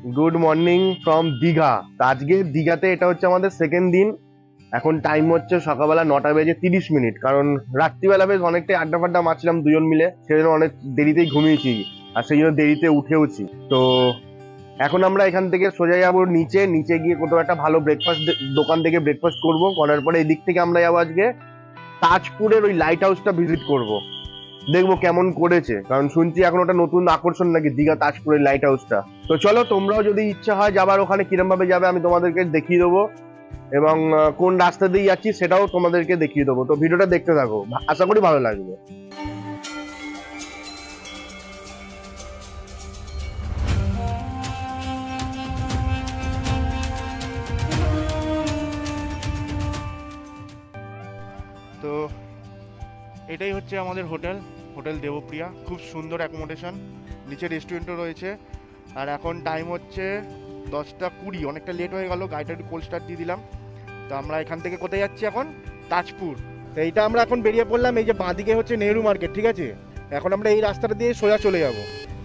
Good morning from Digha. আজকে দীঘাতে এটা হচ্ছে আমাদের সেকেন্ড দিন। এখন টাইম হচ্ছে সকালবেলা 9:30, কারণ রাত্রিবেলা বেশ অনেকটাই আড্ডা ফাড্ডা মারছিলাম দুজন মিলে, সেই জন্য অনেক দেরিতেই ঘুমিয়েছি আর সেই জন্য দেরিতে উঠেওছি। তো এখন আমরা এখান থেকে সোজা যাবো নিচে, নিচে গিয়ে কোথাও একটা ভালো ব্রেকফাস্ট দোকান থেকে ব্রেকফাস্ট করবো, করার পরে এদিক থেকে আমরা যাবো আজকে তাজপুরের ওই লাইট হাউসটা ভিজিট করবো, দেখবো কেমন করেছে, কারণ শুনছি এখন ওটা নতুন আকর্ষণ নাকি দীঘা তাজপুরের লাইট হাউসটা। তো চলো, তোমরাও যদি ইচ্ছা হয় যাবার ওখানে কিরম ভাবে যাবে আমি তোমাদেরকে দেখিয়ে দেবো, এবং কোন রাস্তা দিয়ে যাচ্ছি সেটাও তোমাদেরকে দেখিয়ে দেবো। তো ভিডিওটা দেখতে থাকো, আশা করি ভালো লাগবে। তো এটাই হচ্ছে আমাদের হোটেল, হোটেল দেবপ্রিয়া। খুব সুন্দর অ্যাকোমোডেশন, নিচে রেস্টুরেন্টও রয়েছে। আর এখন টাইম হচ্ছে 10:20, অনেকটা লেট হয়ে গেল, গাড়িটা একটু কোল্ড স্টার্ট দিয়ে দিলাম। তো আমরা এখান থেকে কোথায় যাচ্ছি এখন? তাজপুর। তো এইটা আমরা এখন বেরিয়ে পড়লাম, এই যে বাঁদিকে হচ্ছে নেহরু মার্কেট, ঠিক আছে? এখন আমরা এই রাস্তাটা দিয়ে সোজা চলে যাব।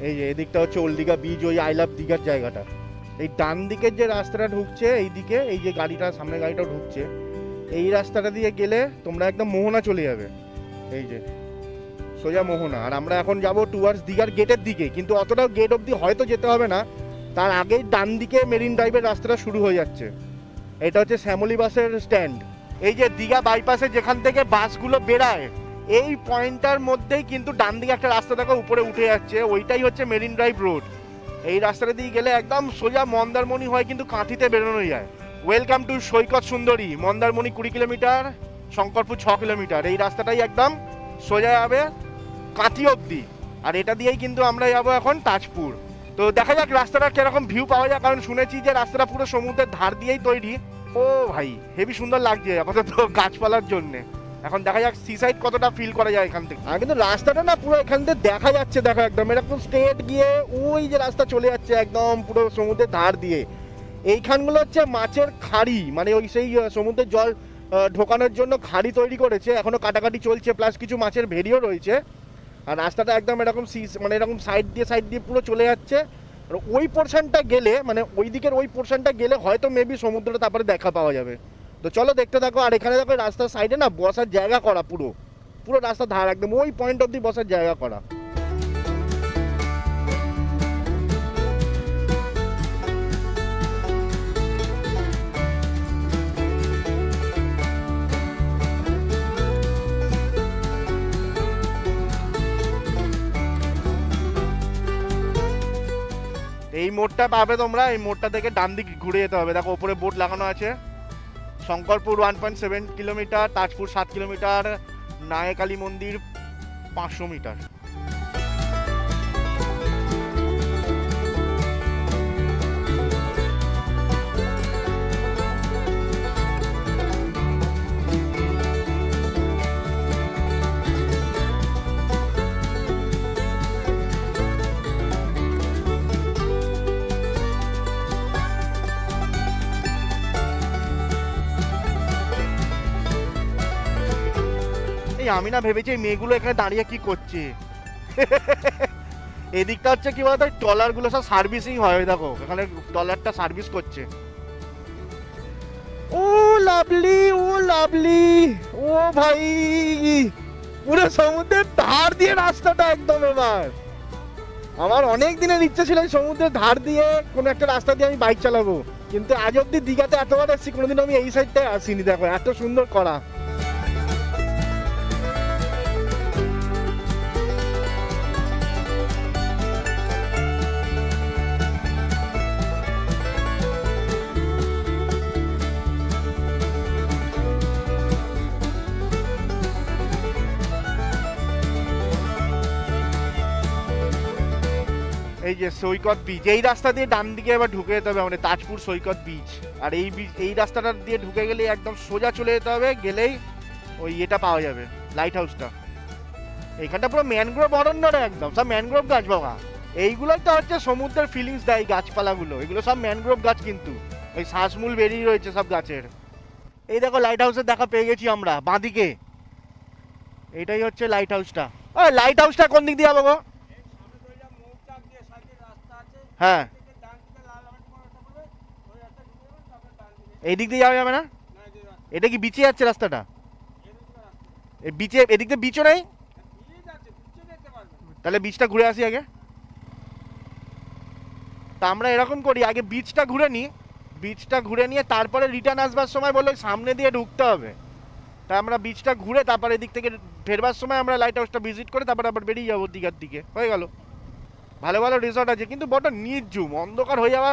এই যে এদিকটা হচ্ছে ওল্ড দীঘা বীচ, ওই আই লাভ দীঘার জায়গাটা। এই ডান দিকের যে রাস্তাটা ঢুকছে এইদিকে, এই যে গাড়িটা সামনে গাড়িটা ঢুকছে, এই রাস্তাটা দিয়ে গেলে তোমরা একদম মোহনা চলে যাবে, এই যে সোজা মোহনা। আর আমরা এখন যাব টুয়ার্ডস দীঘার গেটের দিকে, কিন্তু অতটাও গেট অবধি হয়তো যেতে হবে না, তার আগেই ডান দিকে মেরিন ড্রাইভের রাস্তাটা শুরু হয়ে যাচ্ছে। এটা হচ্ছে শ্যামলী বাসের স্ট্যান্ড। এই যে দীঘা বাইপাসে যেখান থেকে বাসগুলো বেরায়, এই পয়েন্টটার মধ্যেই কিন্তু ডান দিকে একটা রাস্তা দেখো উপরে উঠে যাচ্ছে, ওইটাই হচ্ছে মেরিন ড্রাইভ রোড। এই রাস্তাটা দিয়ে গেলে একদম সোজা মন্দারমণি হয়, কিন্তু কাঁথিতে বেরোনো যায়। ওয়েলকাম টু সৈকত সুন্দরী। Mandarmani 20 kilometre, Shankarpur 6 kilometre. এই রাস্তাটাই একদম সোজা যাবে কাঁথি অবধি, আর এটা দিয়েই কিন্তু আমরা যাবো এখন তাজপুর। তো দেখা যাক রাস্তাটা কিরকম ভিউ পাওয়া যায়, কারণ শুনেছি যে রাস্তাটা পুরো সমুদ্রের ধার দিয়েই তৈরি। ও ভাই, হেভি সুন্দর লাগছে আপাতত গাছপালার জন্য। এখন দেখা যাক সি সাইড কতটা ফিল করা যায় এখান থেকে। আর কিন্তু রাস্তাটা না পুরো এখান থেকে দেখা যাচ্ছে, দেখো একদম এরকম স্ট্রেট গিয়ে ওই যে রাস্তা চলে যাচ্ছে একদম পুরো সমুদ্রের ধার দিয়ে। এইখানগুলো হচ্ছে মাছের খাড়ি, মানে ওই সেই সমুদ্রের জল ঢোকানোর জন্য খাড়ি তৈরি করেছে, এখনো কাটাকাটি চলছে, প্লাস কিছু মাছের ভেড়িও রয়েছে। আর রাস্তাটা একদম এরকম মানে এরকম সাইড দিয়ে পুরো চলে যাচ্ছে। আর ওই পোর্শনটা গেলে, মানে ওই দিকের ওই পোর্শনটা গেলে হয়তো মেবি সমুদ্রটা তারপরে দেখা পাওয়া যাবে। তো চলো দেখতে থাকো। আর এখানে দেখো রাস্তার সাইডে না বসার জায়গা করা, পুরো পুরো রাস্তার ধার একদম ওই পয়েন্ট অব্দি বসার জায়গা করা। এই মোড়টা পাবে তোমরা, এই মোড়টা থেকে ডান দিক ঘুরে যেতে হবে। দেখো ওপরে বোর্ড লাগানো আছে, শঙ্করপুর 1.7 কিলোমিটার, তাজপুর 7 কিলোমিটার, নায়কালী মন্দির 500 মিটার। আমি না ভেবেছি এই মেয়েগুলো এখানে দাঁড়িয়ে কি করছে। এদিকটা হচ্ছে কি বলতো, ট্রলার গুলো সব সার্ভিসিং হয়, দেখো এখানে ট্রলারটা সার্ভিস করছে। ও লাভলি, ও লাভলি, ও ভাই, পুরো সমুদ্রের ধার দিয়ে রাস্তাটা একদম। এবার আমার অনেক দিনের ইচ্ছা ছিল সমুদ্রের ধার দিয়ে কোনো একটা রাস্তা দিয়ে আমি বাইক চালাবো, কিন্তু আজ অব্দি দীঘাতে এতবার এসেছি, কোনোদিন আমি এই সাইডটায় আসিনি। দেখো এত সুন্দর করা। এই যে সৈকত বিচ, এই রাস্তা দিয়ে ডান দিকে এবার ঢুকে যেতে হবে আমাদের, তাজপুর সৈকত বিচ। আর এই রাস্তাটা দিয়ে ঢুকে গেলে একদম সোজা চলে যেতে হবে, গেলেই ওই এটা পাওয়া যাবে, লাইট হাউসটা। এইখানটা পুরো ম্যানগ্রোভ অরণ্য, একদম সব ম্যানগ্রোভ গাছ বাবা। এইগুলোই তো হচ্ছে সমুদ্রের ফিলিংস দেয়, গাছপালাগুলো এগুলো সব ম্যানগ্রোভ গাছ, কিন্তু ওই শ্বাসমূল বেরিয়ে রয়েছে সব গাছের। এই দেখো লাইট হাউসের দেখা পেয়ে গেছি আমরা বাঁদিকে, এটাই হচ্ছে লাইট হাউসটা। ওই লাইট হাউসটা কোন দিক দিয়ে যাবো গো? হ্যাঁ এই দিক দিয়ে যাওয়া যাবে না? এটা কি বিচে যাচ্ছে রাস্তাটা? এই বিচে এদিক দিয়ে বিচও নেই? তাহলে বিচটা ঘুরে আসি আগে। তা আমরা এরকম করি, আগে বিচটা ঘুরে নিই, বিচটা ঘুরে নিয়ে তারপরে রিটার্ন আসবার সময় বললো সামনে দিয়ে ঢুকতে হবে। তা আমরা বিচটা ঘুরে তারপরে এদিক থেকে ফেরবার সময় আমরা লাইট হাউসটা ভিজিট করে তারপর আবার বেরিয়ে যাবো দীঘার দিকে। হয়ে গেল। ভালো ভালো রিসর্ট আছে কিন্তু বড় নির্জুম, অন্ধকার হয়ে যাওয়া।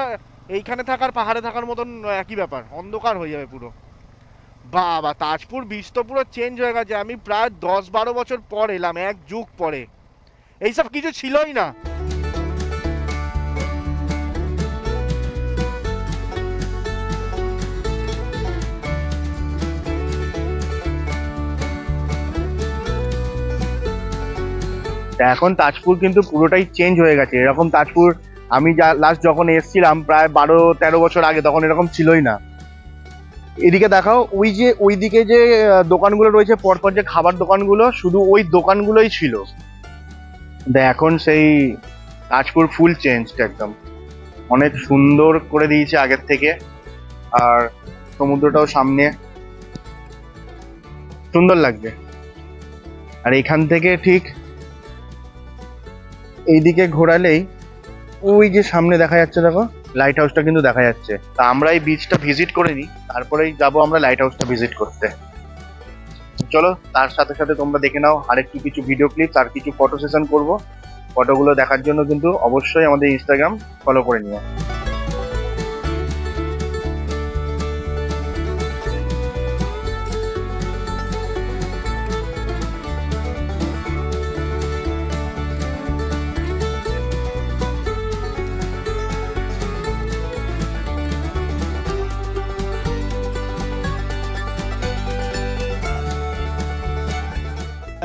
এইখানে থাকার পাহাড়ে থাকার মতন একই ব্যাপার, অন্ধকার হয়ে যাবে পুরো। বাবা, তাজপুর বিচ তো পুরো চেঞ্জ হয়ে গেছে। আমি প্রায় 10-12 বছর পর এলাম, এক যুগ পরে। এইসব কিছু ছিলই না। এখন তাজপুর কিন্তু পুরোটাই চেঞ্জ হয়ে গেছে। এরকম তাজপুর আমি লাস্ট যখন এসেছিলাম প্রায় 12-13 বছর আগে, তখন এরকম ছিলই না। এদিকে দেখাও, ওই যে ওইদিকে যে দোকানগুলো রয়েছে পরপর, যে খাবার দোকানগুলো, শুধু ওই দোকানগুলোই ছিল। এখন সেই তাজপুর ফুল চেঞ্জ একদম, অনেক সুন্দর করে দিয়েছে আগের থেকে। আর সমুদ্রটাও সামনে, সুন্দর লাগছে। আর এখান থেকে ঠিক এইদিকে ঘোরালেই ওই যে সামনে দেখা যাচ্ছে, দেখো লাইট হাউসটা কিন্তু দেখা যাচ্ছে। তা আমরা এই বিচটা ভিজিট করে নিই, তারপরেই যাবো আমরা লাইট হাউসটা ভিজিট করতে। চলো, তার সাথে সাথে তোমরা দেখে নাও আরেকটু কিছু ভিডিও ক্লিপ, আর কিছু ফটো সেশন করবো। ফটোগুলো দেখার জন্য কিন্তু অবশ্যই আমাদের ইনস্টাগ্রাম ফলো করে নিও।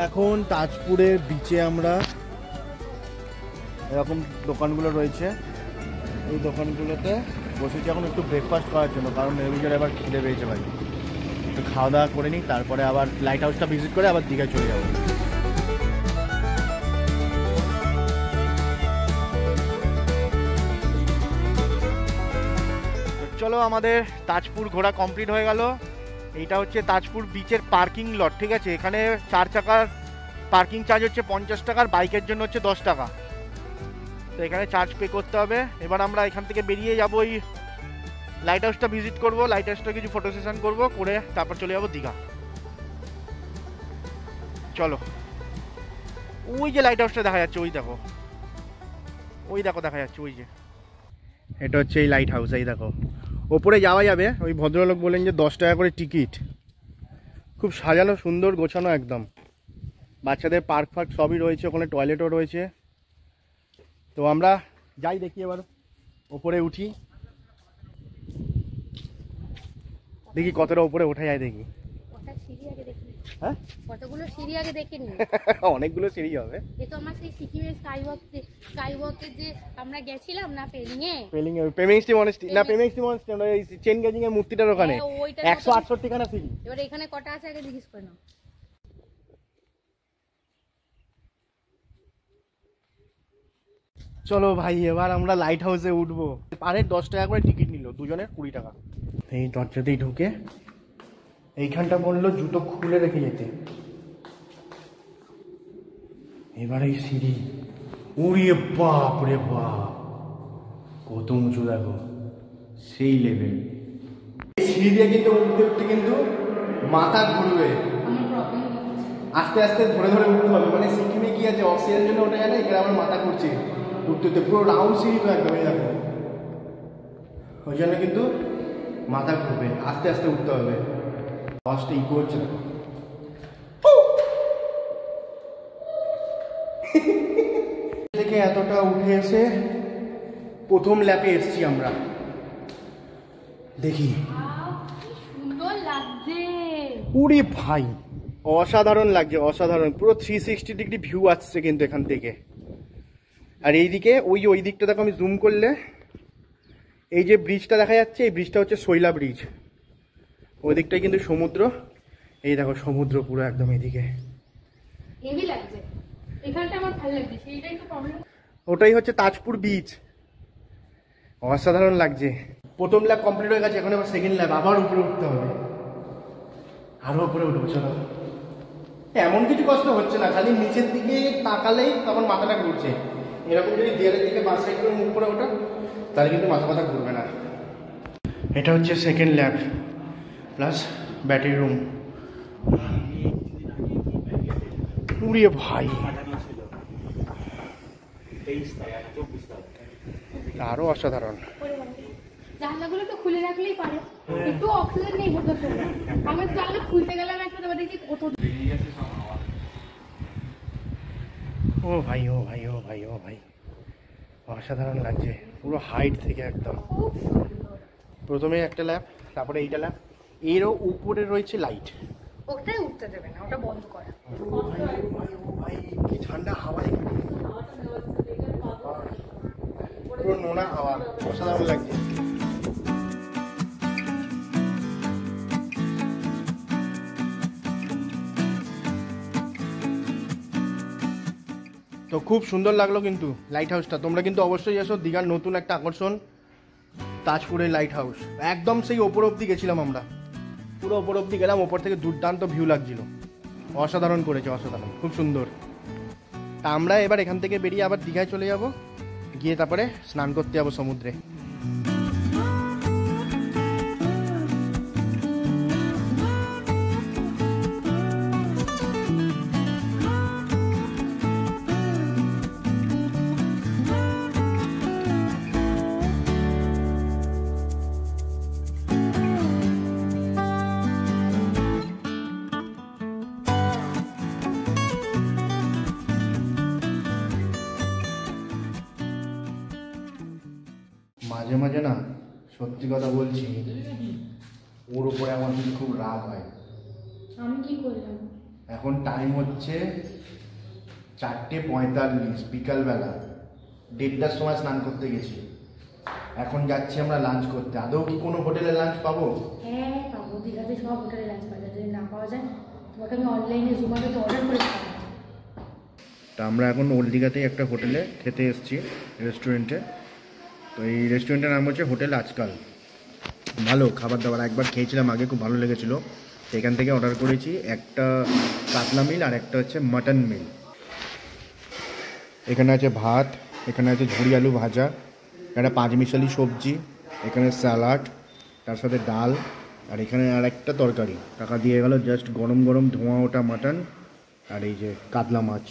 এখন তাজপুরের বিচে আমরা, এরকম দোকানগুলো রয়েছে, এই দোকানগুলোতে বসেছি এখন একটু ব্রেকফাস্ট করার জন্য, কারণ নির্বিচারে এবার খিদে পেয়েছে ভাই। একটু খাওয়া দাওয়া করে নিই, তারপরে আবার লাইট হাউসটা ভিজিট করে আবার দীঘায় চলে যাবো। চলো, আমাদের তাজপুর ঘোরা কমপ্লিট হয়ে গেল। এইটা হচ্ছে তাজপুর বিচের পার্কিং লট, ঠিক আছে? এখানে 4 চাকার পার্কিং চার্জ হচ্ছে 50 টাকা, বাইকের জন্য হচ্ছে 10 টাকা। তো এখানে চার্জ পে করতে হবে। এবার আমরা এখান থেকে বেরিয়ে যাবো, ওই লাইট হাউসটা ভিজিট করবো, লাইট হাউসটা কিছু ফটো সেশন করবো, করে তারপর চলে যাবো দীঘা। চলো, ওই যে লাইট হাউসটা দেখা যাচ্ছে, ওই দেখো, ওই দেখো দেখা যাচ্ছে, ওই যে এটা হচ্ছে এই লাইট হাউস। এই দেখো, ওপরে যাওয়া যাবে। ওই ভদ্রলোক বলেন যে 10 টাকা করে টিকিট। খুব সাজানো, সুন্দর গোছানো একদম। বাচ্চাদের পার্ক ফার্ক সবই রয়েছে, ওখানে টয়লেটও রয়েছে। তো আমরা যাই, দেখি এবার ওপরে উঠি, দেখি কতটা উপরে ওঠা যায়, দেখি। হ্যাঁ, কতগুলো সিঁড়ি আগে দেখিনি। অনেকগুলো সিঁড়ি হবে। এ তো আমার সেই সিকিমের স্কাইওয়াকে যে আমরা গেছিলাম না, পেমিংস্টি মনেস্ট্রি, না পেমিংস্টি মনেস্ট্রি না, এই চেন গেজিং এর মূর্তিটার ওখানে 168 খানা সিঁড়ি। এবার এখানে কটা আছে আগে জিজ্ঞেস করে নাও। চলো ভাই, এবার আমরা লাইট হাউসে উঠবো। পারে 10 টাকা করে টিকিট নিল, দুজনের 20 টাকা। এই দরজাতেই ঢুকে এইখানটা বললো জুতো খুলে রেখে যেতে। এবার এই সিঁড়ি, উড়িয়ে বাপ রে বাপ, কত উঁচু দেখো, সেই লেভেল। এই সিঁড়ি দিয়ে কিন্তু উঠতে উঠতে কিন্তু মাথা ঘুরবে। আস্তে আস্তে ধরে ধরে উঠতে হবে, মানে সিকিমে কি আছে, অক্সিজেনের জন্য ওঠা যায় না, এখানে আমার মাথা ঘুরছে উঠতে উঠতে। পুরো রাউন্ড সিঁড়ি তো একদম, এই দেখো। ওই জন্য কিন্তু মাথা ঘুরবে, আস্তে আস্তে উঠতে হবে। ফার্স্টে ইকো হচ্ছে না। থেকে এতটা উঠে এসে প্রথম ল্যাপে এসছি আমরা। দেখি, সুন্দর লাগছে। উড়ি ভাই, অসাধারণ লাগছে, অসাধারণ। পুরো 360 ডিগ্রি ভিউ আসছে কিন্তু এখান থেকে। আর এইদিকে ওই দিকটা দেখো, আমি জুম করলে এই যে ব্রিজটা দেখা যাচ্ছে, এই ব্রিজটা হচ্ছে শৈলা ব্রিজ। ওই দিকটাই কিন্তু সমুদ্র। এই দেখো সমুদ্র পুরো একদম এদিকে। হেভি লাগছে এখানটা, আমার ভালো লাগছে। সেইটাই তো প্রবলেম। ওটাই হচ্ছে তাজপুর বিচ। অসাধারণ লাগছে। প্রথম ল্যাব কমপ্লিট হয়ে গেছে, এখন আবার সেকেন্ড ল্যাব, আবার উপরে উঠতে হবে, আরো উপরে উঠবো। চলো, এমন কিছু কষ্ট হচ্ছে না, খালি নিচের দিকে তাকালেই তখন মাথাটা ঘুরছে। এরকম যদি দেয়ালের দিকে বাঁ সাইড করে মুখ করে ওঠা তাহলে কিন্তু মাথা ঘুরবে না। এটা হচ্ছে second lab plus battery room. উড়িয়ে ভাই, আরো অসাধারণ। জানলাগুলো তো খুলে রাখলেই পারে, একটু অক্সিজেন নেই বোধ হয়। আমি জানলা খুলতে গেলাম একটা, তারপর দেখি কত। ও ভাই ও ভাই ও ভাই ও ভাই, অসাধারণ লাগছে পুরো হাইট থেকে একদম। প্রথমে একটা ল্যাব, তারপরে এইটা ল্যাব, এরও উপরে রয়েছে লাইট। ওটাই উঠতে দেবে না, ওটা বন্ধ করা। ভাই কি ঠান্ডা হাওয়া, পুরো নোনা হাওয়া, অসাধারণ লাগছে। তো খুব সুন্দর লাগলো কিন্তু লাইট হাউসটা। তোমরা কিন্তু অবশ্যই এসো, দীঘার নতুন একটা আকর্ষণ তাজপুরের লাইট হাউস। একদম সেই ওপর অব্দি গেছিলাম আমরা, পুরো ওপর অব্দি গেলাম, ওপর থেকে দুর্দান্ত ভিউ লাগছিল, অসাধারণ করেছে, অসাধারণ, খুব সুন্দর। তা আমরা এবার এখান থেকে বেরিয়ে আবার দীঘায় চলে যাব, গিয়ে তারপরে স্নান করতে যাবো সমুদ্রে। মাঝে মাঝে না, সত্যি কথা বলছি, ওর উপরে আমার কিন্তু খুব রাগ হয়। আমি কি করলাম? এখন টাইম হচ্ছে 4:45, বিকালবেলা, 1:30টার সময় স্নান করতে গেছি। এখন যাচ্ছি আমরা লাঞ্চ করতে। আদৌ কি কোনো হোটেলে লাঞ্চ পাবো? হ্যাঁ পাবো, দীঘাতে সব হোটেলে লাঞ্চ পাওয়া যায়। যদি না পাওয়া যায় তোমাকে আমি অনলাইনে জোম্যাটোতে অর্ডার করে খাবো। তা আমরা এখন ওল্ড দীঘাতেই একটা হোটেলে খেতে এসেছি, রেস্টুরেন্টে। তো এই রেস্টুরেন্টের নাম হচ্ছে হোটেল আজকাল। ভালো খাবার দাবার, একবার খেয়েছিলাম আগে, খুব ভালো লেগেছিলো। তো এখান থেকে অর্ডার করেছি একটা কাতলা মিল আর একটা হচ্ছে মাটন মিল। এখানে আছে ভাত, এখানে আছে ঝুড়ি আলু ভাজা, একটা পাঁচমিশালি সবজি, এখানে স্যালাড, তার সাথে ডাল, আর এখানে আর একটা তরকারি। টাকা দিয়ে গেল জাস্ট গরম গরম ধোঁয়া ওটা মাটন আর এই যে কাতলা মাছ।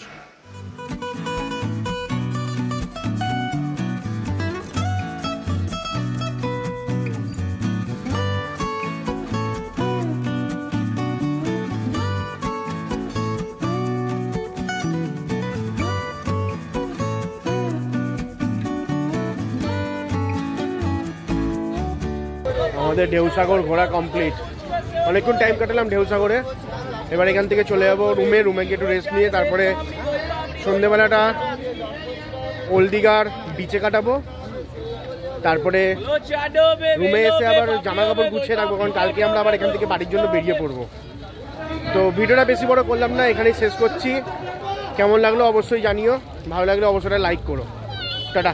আমাদের ঢেউসাগর ঘোরা কমপ্লিট, অনেকক্ষণ টাইম কাটালাম ঢেউসাগরে। এবার এখান থেকে চলে যাবো রুমে গিয়ে একটু রেস্ট নিয়ে তারপরে সন্ধেবেলাটা ওল্ড দীঘার বিচে কাটাবো। তারপরে রুমে এসে আবার জামা কাপড় গুছিয়ে রাখবো, কারণ কালকে আমরা আবার এখান থেকে বাড়ির জন্য বেরিয়ে পড়বো। তো ভিডিওটা বেশি বড় করলাম না, এখানেই শেষ করছি। কেমন লাগলো অবশ্যই জানিও, ভালো লাগলে অবশ্যই লাইক করো। টাটা।